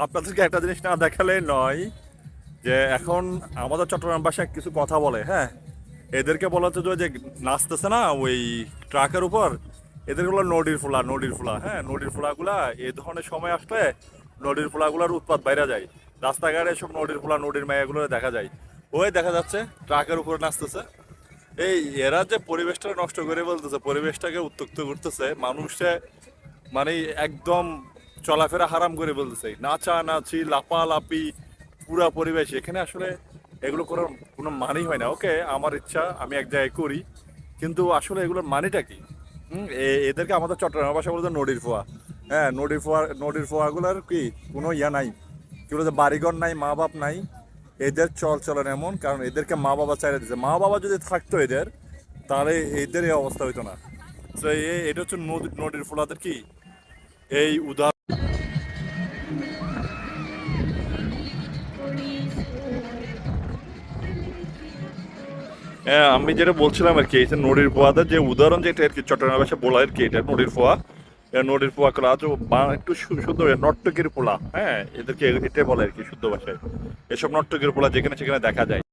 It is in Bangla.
আপনাদেরকে একটা জিনিস না দেখালে নয় যে এখন আমাদের চট্টগ্রাম ভাষায় কিছু কথা বলে, হ্যাঁ। এদেরকে বলা হচ্ছে যে নাচতেছে না ওই ট্রাকের উপর, এদের হলো নদীর ফুলা, নদীর ফুলা, হ্যাঁ। নদীর ফুলাগুলা এই ধরনের সময় আসলে নদীর ফুলাগুলার উৎপাত বাইরে যায়। রাস্তাঘাটে সব নদীর ফুলা, নদীর মায়াগুলো দেখা যায়। ওই দেখা যাচ্ছে ট্রাকের উপর নাচতেছে। এই এরা যে পরিবেশটা নষ্ট করে বলতেছে, পরিবেশটাকে উত্তক্ত করতেছে, মানুষে মানে একদম চলাফেরা হারাম করে বলতেছে, নাচানাচি লাপালাপি পুরা পরিবেশ এখানে আসলে এগুলো করার কোনো মানেই হয় না। ওকে, আমার ইচ্ছা আমি এক জায়গায় করি, কিন্তু আসলে এগুলোর মানেটা কি? এদেরকে আমাদের চট্টগ্রাম ভাষা বলতে নদীর ফোয়া। হ্যাঁ, নদীর ফোয়াগুলোর কি কোনো ইয়া নাই, কি বলতে, বাড়িঘর নাই, মা বাপ নাই। এদের চল চলন এমন, কারণ এদেরকে মা বাবা চাইলে দিচ্ছে। মা বাবা যদি থাকতো এদের, তাহলে এদের এই অবস্থা হইতো না। তো এটা হচ্ছে নদীর ফোলাদের কি এই উদাহরণ। হ্যাঁ, আমি যেটা বলছিলাম আর কি, এই যে নদীর ফোয়াদের যে উদাহরণ, যেটা আর কি চট্টগ্রাম ভাষায় বলা আর কি, এটা নদীর ফোয়া। নদীর ফোয়া করা আছে একটু শুদ্ধ নর্তকীর পোলা, হ্যাঁ। এদেরকে এটা বলে আর কি শুদ্ধ ভাষায়। এসব নর্তকীর পোলা যেখানে সেখানে দেখা যায়।